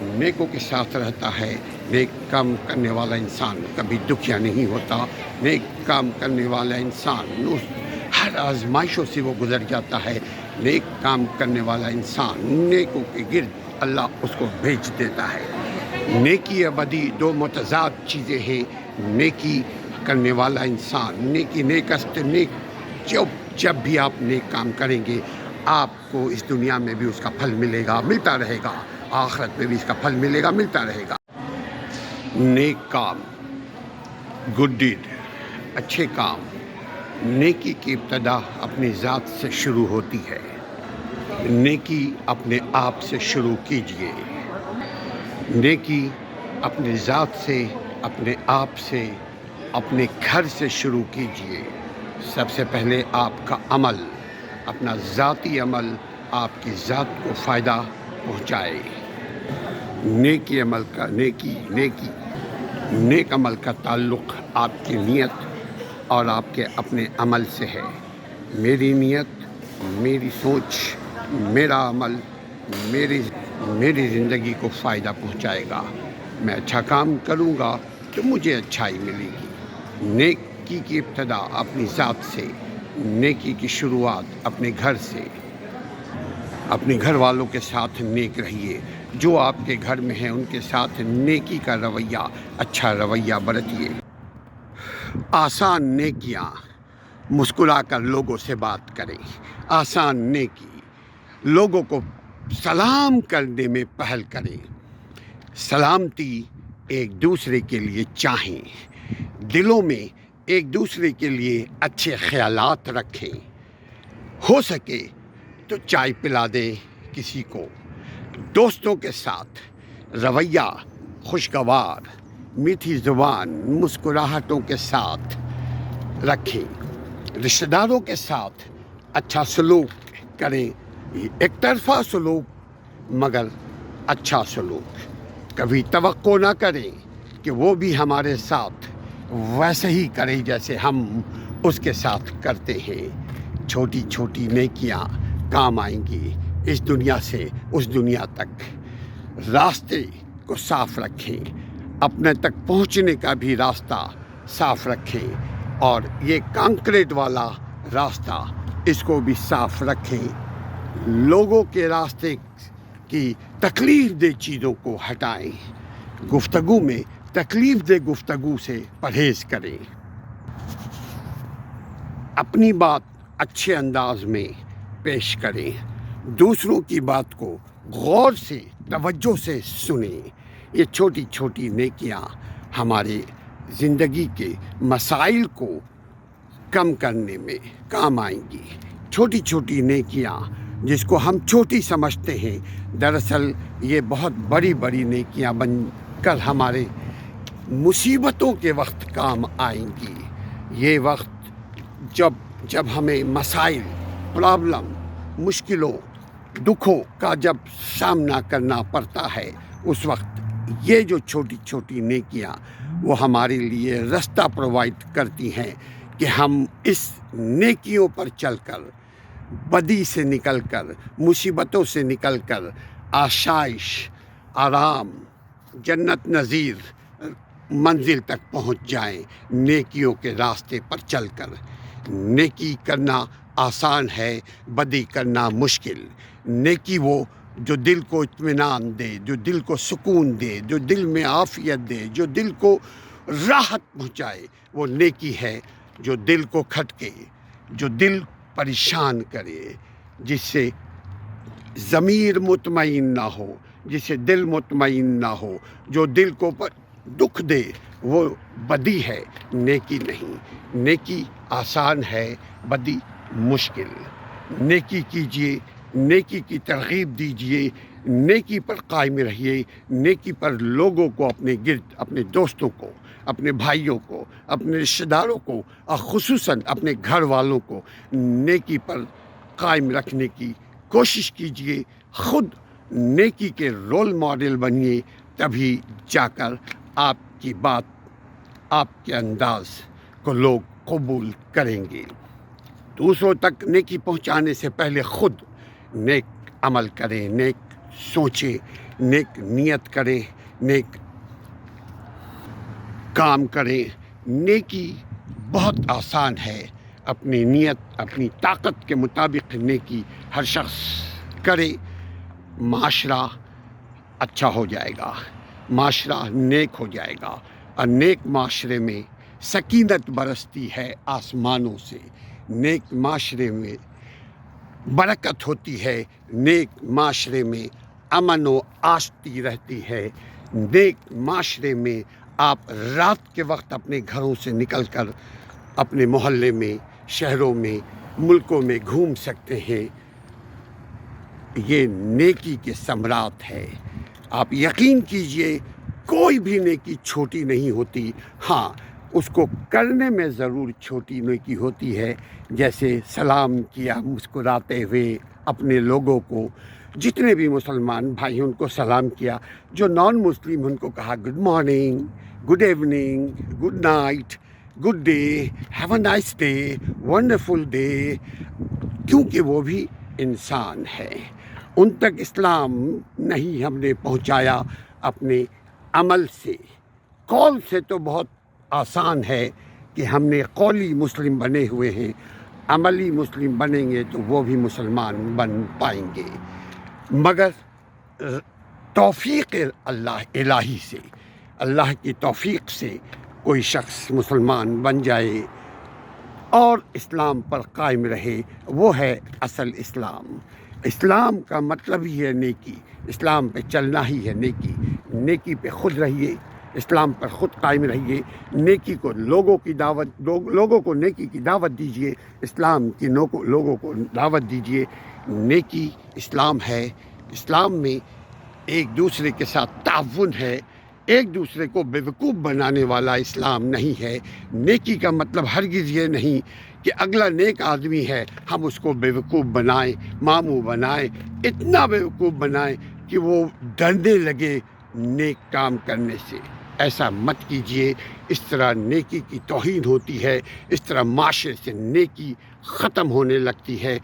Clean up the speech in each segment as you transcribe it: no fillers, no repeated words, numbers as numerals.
نیکوں کے ساتھ رہتا ہے، نیک کام کرنے والا انسان کبھی دکھیا نہیں ہوتا، نیک کام کرنے والا انسان ہر آزمائشوں سے وہ گزر جاتا ہے، نیک کام کرنے والا انسان نیکوں کے گرد اللہ اس کو بھیج دیتا ہے۔ نیکی یا بدی دو متضاد چیزیں ہیں۔ نیکی کرنے والا انسان نیکست نیک جب بھی آپ نیک کام کریں گے آپ کو اس دنیا میں بھی اس کا پھل ملے گا، ملتا رہے گا، آخرت میں بھی اس کا پھل ملے گا، ملتا رہے گا۔ نیک کام، گڈ ڈیڈ، اچھے کام، نیکی کی ابتدا اپنی ذات سے شروع ہوتی ہے۔ نیکی اپنے آپ سے شروع کیجئے۔ نیکی اپنی ذات سے، اپنے آپ سے، اپنے گھر سے شروع کیجئے۔ سب سے پہلے آپ کا عمل، اپنا ذاتی عمل آپ کی ذات کو فائدہ پہنچائے۔ نیک عمل کا تعلق آپ کی نیت اور آپ کے اپنے عمل سے ہے۔ میری نیت، میری سوچ، میرا عمل میری زندگی کو فائدہ پہنچائے گا۔ میں اچھا کام کروں گا تو مجھے اچھائی ملے گی۔ نیکی کی ابتدا اپنی ذات سے، نیکی کی شروعات اپنے گھر سے۔ اپنے گھر والوں کے ساتھ نیک رہیے، جو آپ کے گھر میں ہیں ان کے ساتھ نیکی کا رویہ، اچھا رویہ برتیے۔ آسان نیکیاں، مسکرا کر لوگوں سے بات کریں۔ آسان نیکی، لوگوں کو سلام کرنے میں پہل کریں۔ سلامتی ایک دوسرے کے لیے چاہیں، دلوں میں ایک دوسرے کے لیے اچھے خیالات رکھیں۔ ہو سکے تو چائے پلا دیں کسی کو۔ دوستوں کے ساتھ رویہ خوشگوار، میٹھی زبان، مسکراہٹوں کے ساتھ رکھیں۔ رشتہ داروں کے ساتھ اچھا سلوک کریں، ایک طرفہ سلوک مگر اچھا سلوک۔ کبھی توقع نہ کریں کہ وہ بھی ہمارے ساتھ ویسے ہی کرے جیسے ہم اس کے ساتھ کرتے ہیں۔ چھوٹی چھوٹی نیکیاں کام آئیں گی اس دنیا سے اس دنیا تک۔ راستے کو صاف رکھیں، اپنے تک پہنچنے کا بھی راستہ صاف رکھیں، اور یہ کانکریٹ والا راستہ اس کو بھی صاف رکھیں۔ لوگوں کے راستے کی تکلیف دہ چیزوں کو ہٹائیں۔ گفتگو میں تکلیف دہ گفتگو سے پرہیز کریں۔ اپنی بات اچھے انداز میں پیش کریں، دوسروں کی بات کو غور سے، توجہ سے سنیں۔ یہ چھوٹی چھوٹی نیکیاں ہمارے زندگی کے مسائل کو کم کرنے میں کام آئیں گی۔ چھوٹی چھوٹی نیکیاں جس کو ہم چھوٹی سمجھتے ہیں، دراصل یہ بہت بڑی بڑی نیکیاں بن کر ہمارے مصیبتوں کے وقت کام آئیں گی۔ یہ وقت جب ہمیں مسائل، پرابلم، مشکلوں، دکھوں کا جب سامنا کرنا پڑتا ہے، اس وقت یہ جو چھوٹی چھوٹی نیکیاں وہ ہمارے لیے راستہ پرووائڈ کرتی ہیں کہ ہم اس نیکیوں پر چل کر، بدی سے نکل کر، مصیبتوں سے نکل کر آسائش، آرام، جنت نظیر منزل تک پہنچ جائیں، نیکیوں کے راستے پر چل کر۔ نیکی کرنا آسان ہے، بدی کرنا مشکل۔ نیکی وہ جو دل کو اطمینان دے، جو دل کو سکون دے، جو دل میں عافیت دے، جو دل کو راحت پہنچائے، وہ نیکی ہے۔ جو دل کو کھٹکے، جو دل پریشان کرے، جس سے ضمیر مطمئن نہ ہو، جس سے دل مطمئن نہ ہو، جو دل کو دکھ دے، وہ بدی ہے، نیکی نہیں۔ نیکی آسان ہے، بدی مشکل۔ نیکی کیجئے، نیکی کی ترغیب دیجئے، نیکی پر قائم رہیے، نیکی پر لوگوں کو اپنے گرد، اپنے دوستوں کو، اپنے بھائیوں کو، اپنے رشتہ داروں کو، اور خصوصاً اپنے گھر والوں کو نیکی پر قائم رکھنے کی کوشش کیجئے۔ خود نیکی کے رول ماڈل بنیے، تبھی جا کر آپ کی بات، آپ کے انداز کو لوگ قبول کریں گے۔ دوسروں تک نیکی پہنچانے سے پہلے خود نیک عمل کریں، نیک سوچیں، نیک نیت کریں، نیک کام کریں۔ نیکی بہت آسان ہے، اپنی نیت اپنی طاقت کے مطابق نیکی ہر شخص کرے، معاشرہ اچھا ہو جائے گا، معاشرہ نیک ہو جائے گا، اور نیک معاشرے میں سکینت برستی ہے آسمانوں سے، نیک معاشرے میں برکت ہوتی ہے، نیک معاشرے میں امن و آشتی رہتی ہے، نیک معاشرے میں آپ رات کے وقت اپنے گھروں سے نکل کر اپنے محلے میں، شہروں میں، ملکوں میں گھوم سکتے ہیں۔ یہ نیکی کے ثمرات ہے۔ آپ یقین کیجئے کوئی بھی نیکی چھوٹی نہیں ہوتی، ہاں اس کو کرنے میں ضرور چھوٹی نیکی ہوتی ہے، جیسے سلام کیا مسکراتے ہوئے اپنے لوگوں کو، جتنے بھی مسلمان بھائی ان کو سلام کیا، جو نان مسلم ان کو کہا good morning, good evening, good night, good day, have a nice day, wonderful day, کیونکہ وہ بھی انسان ہے۔ ان تک اسلام نہیں ہم نے پہنچایا اپنے عمل سے، قول سے تو بہت آسان ہے کہ ہم نے قولی مسلم بنے ہوئے ہیں، عملی مسلم بنیں گے تو وہ بھی مسلمان بن پائیں گے، مگر توفیق اللہ الہی سے، اللہ کی توفیق سے کوئی شخص مسلمان بن جائے اور اسلام پر قائم رہے، وہ ہے اصل اسلام۔ اسلام کا مطلب ہی ہے نیکی، اسلام پہ چلنا ہی ہے نیکی، نیکی پہ خود رہیے، اسلام پر خود قائم رہیے، نیکی کو لوگوں کو نیکی کی دعوت دیجیے، اسلام کی لوگوں کو دعوت دیجیے۔ نیکی اسلام ہے، اسلام میں ایک دوسرے کے ساتھ تعاون ہے، ایک دوسرے کو بیوقوف بنانے والا اسلام نہیں ہے۔ نیکی کا مطلب ہرگز یہ نہیں کہ اگلا نیک آدمی ہے ہم اس کو بیوقوف بنائیں، ماموں بنائیں، اتنا بیوقوف بنائیں کہ وہ ڈرنے لگے نیک کام کرنے سے۔ ایسا مت کیجئے، اس طرح نیکی کی توہین ہوتی ہے، اس طرح معاشرے سے نیکی ختم ہونے لگتی ہے۔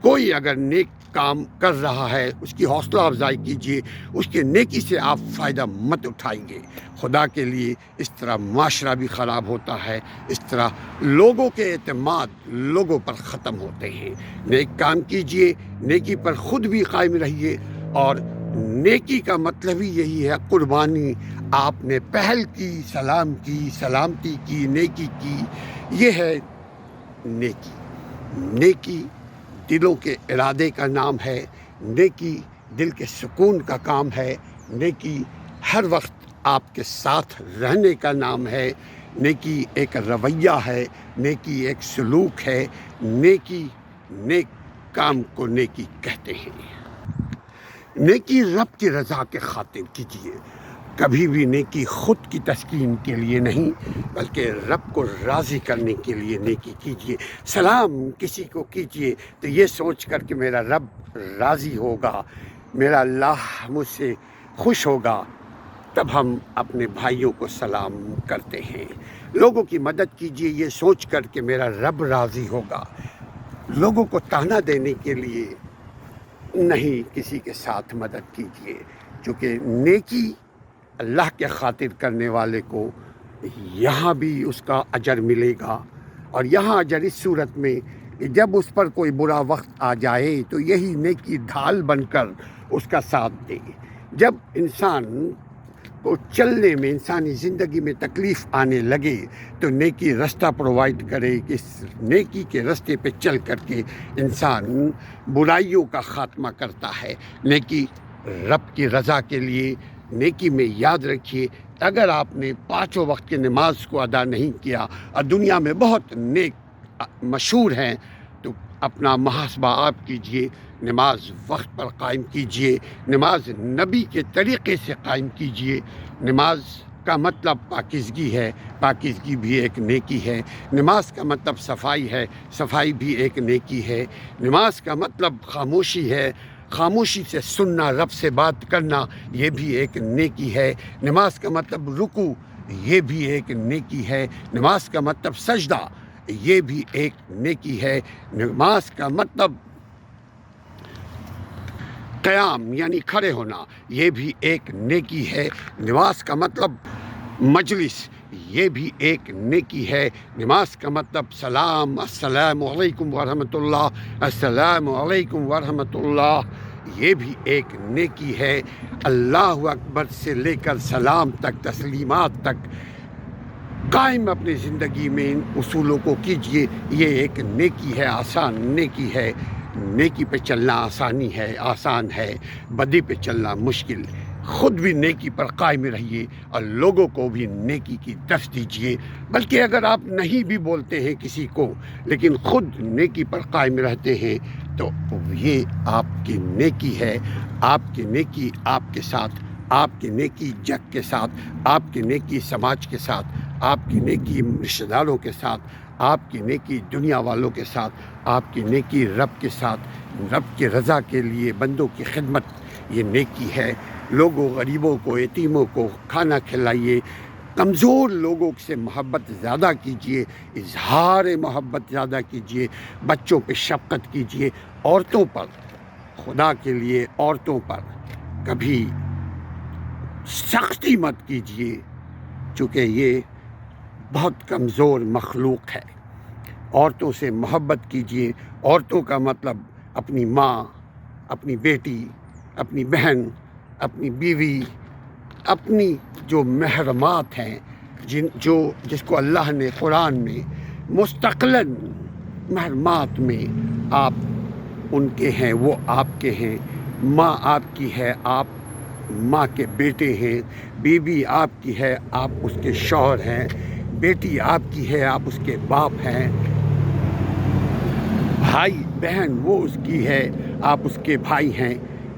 کوئی اگر نیک کام کر رہا ہے اس کی حوصلہ افزائی کیجئے، اس کے نیکی سے آپ فائدہ مت اٹھائیں گے۔ خدا کے لیے اس طرح معاشرہ بھی خراب ہوتا ہے، اس طرح لوگوں کے اعتماد لوگوں پر ختم ہوتے ہیں۔ نیک کام کیجئے، نیکی پر خود بھی قائم رہیے، اور نیکی کا مطلب ہی یہی ہے قربانی۔ آپ نے پہل کی، سلام کی، سلامتی کی، نیکی کی، یہ ہے نیکی۔ نیکی دلوں کے ارادے کا نام ہے، نیکی دل کے سکون کا کام ہے، نیکی ہر وقت آپ کے ساتھ رہنے کا نام ہے، نیکی ایک رویہ ہے، نیکی ایک سلوک ہے، نیکی نیک کام کو نیکی کہتے ہیں۔ نیکی رب کی رضا کے خاطر کیجیے، کبھی بھی نیکی خود کی تسکین کے لیے نہیں بلکہ رب کو راضی کرنے کے لیے نیکی کیجیے۔ سلام کسی کو کیجیے تو یہ سوچ کر کہ میرا رب راضی ہوگا، میرا اللہ مجھ سے خوش ہوگا، تب ہم اپنے بھائیوں کو سلام کرتے ہیں۔ لوگوں کی مدد کیجیے یہ سوچ کر کہ میرا رب راضی ہوگا۔ لوگوں کو تانا دینے کے لیے نہیں کسی کے ساتھ مدد کیجیے، چونکہ نیکی اللہ کے خاطر کرنے والے کو یہاں بھی اس کا اجر ملے گا، اور یہاں اجر اس صورت میں کہ جب اس پر کوئی برا وقت آ جائے تو یہی نیکی ڈھال بن کر اس کا ساتھ دے۔ جب انسان کو چلنے میں، انسانی زندگی میں تکلیف آنے لگے تو نیکی رستہ پرووائڈ کرے کہ اس نیکی کے رستے پہ چل کر کے انسان برائیوں کا خاتمہ کرتا ہے۔ نیکی رب کی رضا کے لیے، نیکی میں یاد رکھیے اگر آپ نے 5 وقت کی نماز کو ادا نہیں کیا اور دنیا میں بہت نیک مشہور ہیں تو اپنا محاسبہ آپ کیجئے، نماز وقت پر قائم کیجئے، نماز نبی کے طریقے سے قائم کیجئے۔ نماز کا مطلب پاکیزگی ہے، پاکیزگی بھی ایک نیکی ہے۔ نماز کا مطلب صفائی ہے، صفائی بھی ایک نیکی ہے۔ نماز کا مطلب خاموشی ہے، خاموشی سے سننا، رب سے بات کرنا، یہ بھی ایک نیکی ہے۔ نماز کا مطلب رکوع، یہ بھی ایک نیکی ہے۔ نماز کا مطلب سجدہ، یہ بھی ایک نیکی ہے۔ نماز کا مطلب قیام یعنی کھڑے ہونا، یہ بھی ایک نیکی ہے۔ نماز کا مطلب مجلس، یہ بھی ایک نیکی ہے۔ نماز کا مطلب سلام، السلام علیکم ورحمۃ اللہ، السلام علیکم ورحمۃ اللہ، یہ بھی ایک نیکی ہے۔ اللہ اکبر سے لے کر سلام تک، تسلیمات تک قائم اپنی زندگی میں ان اصولوں کو کیجئے، یہ ایک نیکی ہے، آسان نیکی ہے۔ نیکی پہ چلنا آسان ہے، بدی پہ چلنا مشکل۔ خود بھی نیکی پر قائم رہیے اور لوگوں کو بھی نیکی کی درس دیجیے، بلکہ اگر آپ نہیں بھی بولتے ہیں کسی کو لیکن خود نیکی پر قائم رہتے ہیں تو یہ آپ کی نیکی ہے۔ آپ کی نیکی آپ کے ساتھ، آپ کی نیکی جگ کے ساتھ، آپ کی نیکی سماج کے ساتھ، آپ کی نیکی رشتہ داروں کے ساتھ، آپ کی نیکی دنیا والوں کے ساتھ، آپ کی نیکی رب کے ساتھ، رب کی رضا کے لیے بندوں کی خدمت، یہ نیکی ہے۔ لوگوں، غریبوں کو، یتیموں کو کھانا کھلائیے، کمزور لوگوں سے محبت زیادہ کیجیے، اظہار محبت زیادہ کیجیے، بچوں پہ شفقت کیجیے، عورتوں پر، خدا کے لیے عورتوں پر کبھی سختی مت کیجیے، چونکہ یہ بہت کمزور مخلوق ہے۔ عورتوں سے محبت کیجیے۔ عورتوں کا مطلب اپنی ماں، اپنی بیٹی، اپنی بہن، اپنی بیوی، اپنی جو محرمات ہیں، جس کو اللہ نے قرآن میں مستقلاً محرمات میں آپ ان کے ہیں، وہ آپ کے ہیں۔ ماں آپ کی ہے، آپ ماں کے بیٹے ہیں۔ بیوی آپ کی ہے، آپ اس کے شوہر ہیں۔ بیٹی آپ کی ہے، آپ اس کے باپ ہیں۔ بھائی بہن وہ اس کی ہے، آپ اس کے بھائی ہیں۔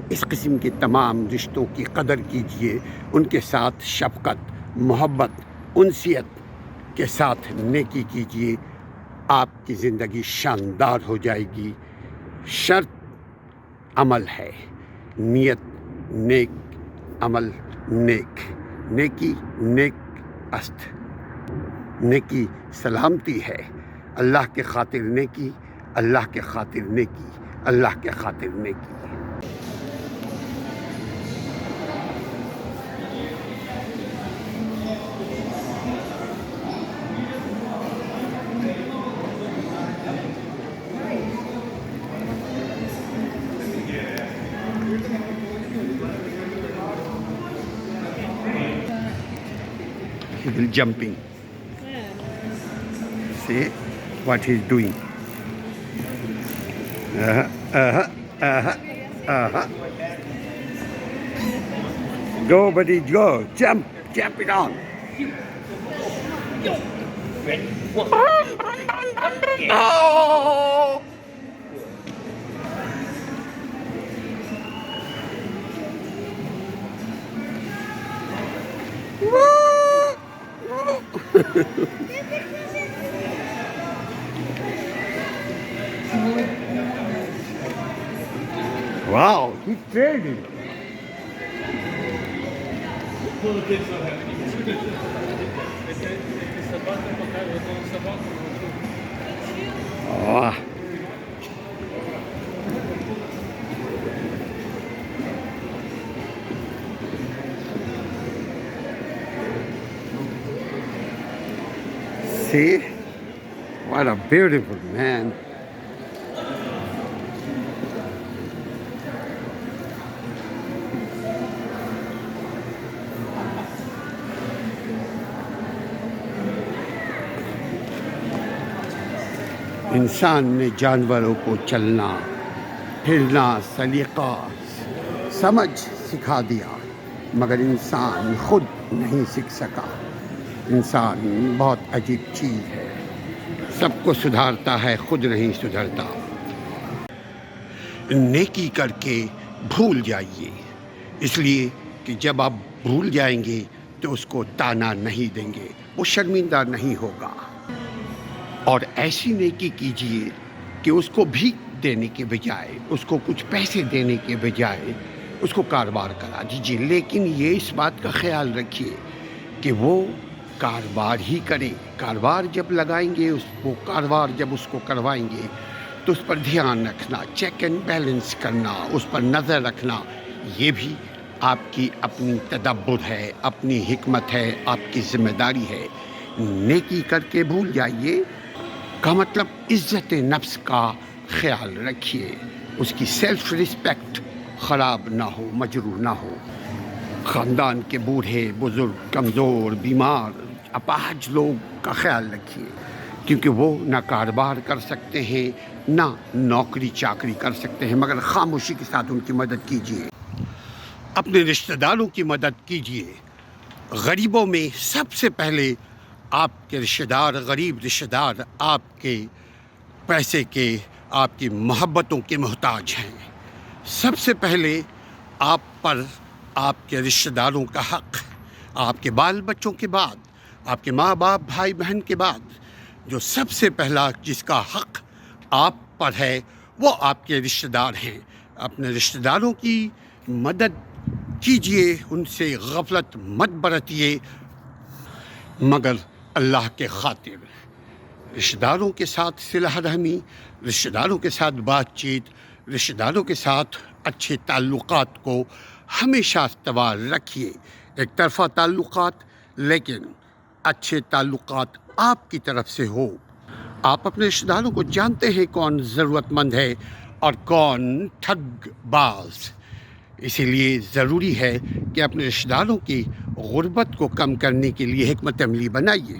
اس قسم کے تمام رشتوں کی قدر کیجیے، ان کے ساتھ شفقت، محبت، انسیت کے ساتھ نیکی کیجیے، آپ کی زندگی شاندار ہو جائے گی۔ شرط عمل ہے، نیت نیک، عمل نیک، نیکی نیک است، نیکی سلامتی ہے۔ اللہ کے خاطر نیکی، اللہ کے خاطر نیکی، اللہ کے خاطر نیکی۔ He will jumping. See what he's doing. Go, buddy, go. Jump it on. Oh! Wow, he's trading. Oh. See? What a beautiful man. انسان نے جانوروں کو چلنا پھرنا سلیقہ سمجھ سکھا دیا، مگر انسان خود نہیں سیکھ سکا۔ انسان بہت عجیب چیز ہے، سب کو سدھارتا ہے، خود نہیں سدھرتا۔ نیکی کر کے بھول جائیے، اس لیے کہ جب آپ بھول جائیں گے تو اس کو تانا نہیں دیں گے، وہ شرمندہ نہیں ہوگا۔ اور ایسی نیکی کیجیے کہ اس کو بھیک دینے کے بجائے، اس کو کچھ پیسے دینے کے بجائے اس کو کاروبار کرا دیجیے، لیکن یہ اس بات کا خیال رکھیے کہ وہ کاروبار ہی کرے۔ کاروبار جب لگائیں گے، وہ کاروبار جب اس کو کروائیں گے تو اس پر دھیان رکھنا، چیک اینڈ بیلنس کرنا، اس پر نظر رکھنا، یہ بھی آپ کی اپنی تدبر ہے، اپنی حکمت ہے، آپ کی ذمہ داری ہے۔ نیکی کر کے بھول جائیے کا مطلب عزت نفس کا خیال رکھیے، اس کی سیلف رسپیکٹ خراب نہ ہو، مجروح نہ ہو۔ خاندان کے بوڑھے بزرگ، کمزور، بیمار، اپاہج لوگ کا خیال رکھیے، کیونکہ وہ نہ کاروبار کر سکتے ہیں، نہ نوکری چاکری کر سکتے ہیں، مگر خاموشی کے ساتھ ان کی مدد کیجیے۔ اپنے رشتہ داروں کی مدد کیجیے۔ غریبوں میں سب سے پہلے آپ کے رشتہ دار، غریب رشتہ دار آپ کے پیسے کے، آپ کی محبتوں کے محتاج ہیں۔ سب سے پہلے آپ پر آپ کے رشتہ داروں کا حق، آپ کے بال بچوں کے بعد، آپ کے ماں باپ، بھائی بہن کے بعد جو سب سے پہلا جس کا حق آپ پر ہے وہ آپ کے رشتہ دار ہیں۔ اپنے رشتہ داروں کی مدد کیجیے، ان سے غفلت مت برتیے، مگر اللہ کے خاطر۔ رشتہ داروں کے ساتھ صلہ رحمی، رشتہ داروں کے ساتھ بات چیت، رشتہ داروں کے ساتھ اچھے تعلقات کو ہمیشہ استوار رکھیے۔ ایک طرفہ تعلقات، لیکن اچھے تعلقات آپ کی طرف سے ہو۔ آپ اپنے رشتہ داروں کو جانتے ہیں کون ضرورت مند ہے اور کون ٹھگ باز، اسی لیے ضروری ہے کہ اپنے رشتہ داروں کی غربت کو کم کرنے کے لیے حکمت عملی بنائیے۔